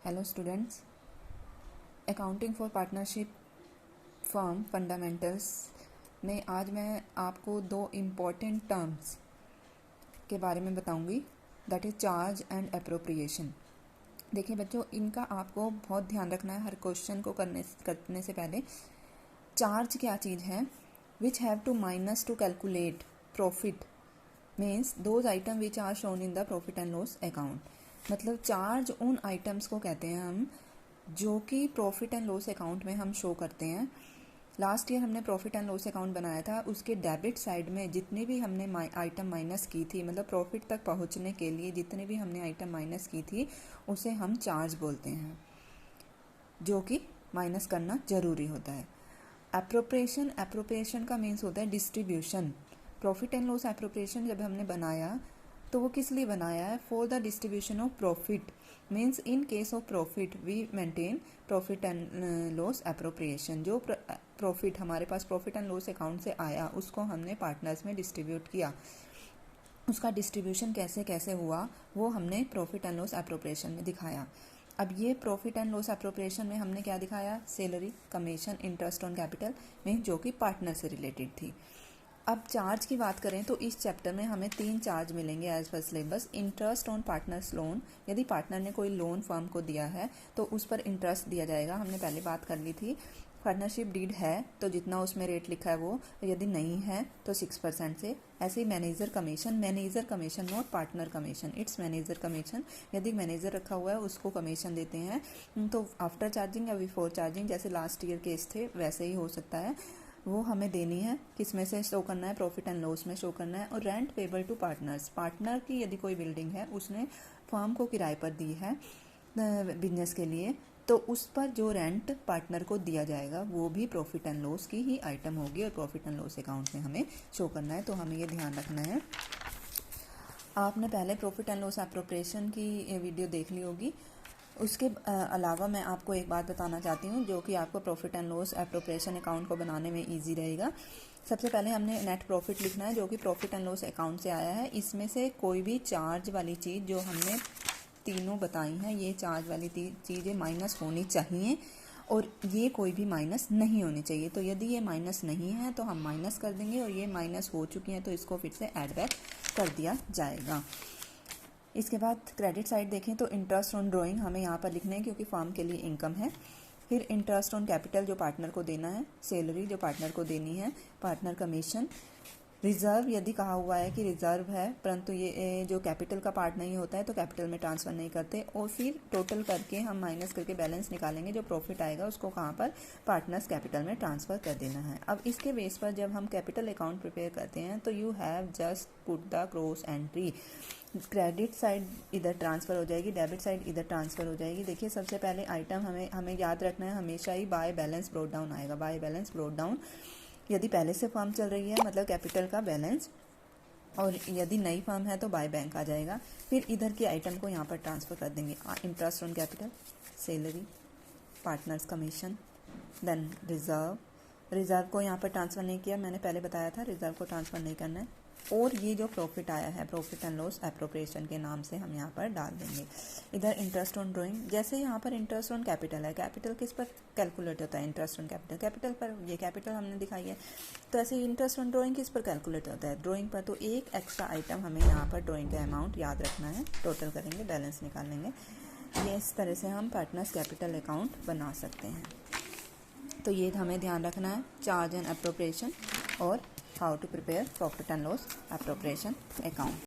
Hello students, accounting for partnership firm fundamentals में आज मैं आपको दो इम्पॉर्टेंट टर्म्स के बारे में बताऊंगी, that is charge and appropriation. देखिए बच्चों, इनका आपको बहुत ध्यान रखना है हर क्वेश्चन को करने से पहले। चार्ज क्या चीज़ है? Which have to minus to calculate profit means those item which are shown in the profit and loss account. मतलब चार्ज उन आइटम्स को कहते हैं हम जो कि प्रॉफिट एंड लॉस अकाउंट में हम शो करते हैं। लास्ट ईयर हमने प्रॉफिट एंड लॉस अकाउंट बनाया था, उसके डेबिट साइड में जितनी भी हमने आइटम माइनस की थी, मतलब प्रॉफिट तक पहुंचने के लिए जितनी भी हमने आइटम माइनस की थी उसे हम चार्ज बोलते हैं, जो कि माइनस करना ज़रूरी होता है। एप्रोप्रिएशन का मीन्स होता है distribution. Profit and loss appropriation जब हमने बनाया तो वो किस लिए बनाया है? For the distribution of profit means in case of profit we maintain profit and loss appropriation. जो प्रॉफिट हमारे पास प्रॉफिट एंड लॉस अकाउंट से आया उसको हमने पार्टनर्स में डिस्ट्रीब्यूट किया। उसका डिस्ट्रीब्यूशन कैसे कैसे हुआ वो हमने प्रॉफिट एंड लॉस एप्रोप्रिएशन में दिखाया। अब ये प्रॉफिट एंड लॉस एप्रोप्रिएशन में हमने क्या दिखाया? Salary, commission, interest on capital में, जो कि पार्टनर से रिलेटेड थी। अब चार्ज की बात करें तो इस चैप्टर में हमें 3 चार्ज मिलेंगे as per syllabus. Interest on partners loan, यदि पार्टनर ने कोई लोन फर्म को दिया है तो उस पर इंटरेस्ट दिया जाएगा, हमने पहले बात कर ली थी। पार्टनरशिप डीड है तो जितना उसमें रेट लिखा है वो, यदि नहीं है तो 6% से। ऐसे ही manager commission not partner commission, it's manager commission. यदि मैनेजर रखा हुआ है उसको कमीशन देते हैं तो आफ्टर चार्जिंग या बिफोर चार्जिंग, जैसे लास्ट ईयर केस थे वैसे ही हो सकता है, वो हमें देनी है। किस में से शो करना है? प्रॉफिट एंड लॉस में शो करना है। और rent payable to partners, partner की यदि कोई बिल्डिंग है उसने फर्म को किराए पर दी है बिजनेस के लिए, तो उस पर जो रेंट पार्टनर को दिया जाएगा वो भी प्रॉफिट एंड लॉस की ही आइटम होगी और प्रॉफिट एंड लॉस अकाउंट में हमें शो करना है। तो हमें ये ध्यान रखना है। आपने पहले प्रॉफिट एंड लॉस एप्रोप्रिएशन की वीडियो देख ली होगी। उसके अलावा मैं आपको एक बात बताना चाहती हूँ जो कि आपको profit and loss appropriation account को बनाने में इजी रहेगा। सबसे पहले हमने नेट प्रॉफिट लिखना है जो कि प्रॉफिट एंड लॉस अकाउंट से आया है। इसमें से कोई भी चार्ज वाली चीज़ जो हमने तीनों बताई हैं, ये चार्ज वाली चीज़ें माइनस होनी चाहिए और ये कोई भी माइनस नहीं होनी चाहिए। तो यदि ये माइनस नहीं है तो हम माइनस कर देंगे और ये माइनस हो चुकी हैं तो इसको फिर से ऐड बैक कर दिया जाएगा। इसके बाद क्रेडिट साइड देखें तो इंटरेस्ट ऑन ड्राइंग हमें यहाँ पर लिखना है क्योंकि फर्म के लिए इनकम है। फिर इंटरेस्ट ऑन कैपिटल जो पार्टनर को देना है, सैलरी जो पार्टनर को देनी है, पार्टनर कमीशन, रिजर्व यदि कहा हुआ है कि रिजर्व है परंतु ये जो कैपिटल का पार्ट नहीं होता है तो कैपिटल में ट्रांसफ़र नहीं करते। और फिर टोटल करके हम माइनस करके बैलेंस निकालेंगे, जो प्रॉफिट आएगा उसको कहाँ पर? पार्टनर्स कैपिटल में ट्रांसफ़र कर देना है। अब इसके बेस पर जब हम कैपिटल अकाउंट प्रिपेयर करते हैं तो you have just put the cross entry. Credit side इधर ट्रांसफ़र हो जाएगी, डेबिट साइड इधर ट्रांसफ़र हो जाएगी। देखिए सबसे पहले आइटम हमें याद रखना है, हमेशा ही बाय बैलेंस ब्रॉट डाउन आएगा। बाय बैलेंस ब्रॉट डाउन यदि पहले से फर्म चल रही है मतलब कैपिटल का बैलेंस, और यदि नई फर्म है तो बाय बैंक आ जाएगा। फिर इधर की आइटम को यहाँ पर ट्रांसफ़र कर देंगे। Interest on capital, salary, partners commission, then reserve को यहाँ पर ट्रांसफ़र नहीं किया, मैंने पहले बताया था रिजर्व को ट्रांसफ़र नहीं करना है। और ये जो प्रॉफिट आया है प्रॉफिट एंड लॉस एप्रोप्रिएशन के नाम से हम यहाँ पर डाल देंगे। इधर इंटरेस्ट ऑन ड्राइंग, जैसे यहाँ पर इंटरेस्ट ऑन कैपिटल है, कैपिटल किस पर कैलकुलेट होता है? इंटरेस्ट ऑन कैपिटल, कैपिटल पर, ये कैपिटल हमने दिखाई है। तो ऐसे इंटरेस्ट ऑन ड्राइंग किस पर कैलकुलेट होता है? ड्राइंग पर। तो एक एक्स्ट्रा आइटम हमें यहाँ पर ड्राइंग का अमाउंट याद रखना है, टोटल करेंगे, बैलेंस निकाल लेंगे। ये इस तरह से हम पार्टनर्स कैपिटल अकाउंट बना सकते हैं। तो ये हमें ध्यान रखना है, चार्ज एंड एप्रोप्रिएशन और how to prepare profit and loss appropriation account.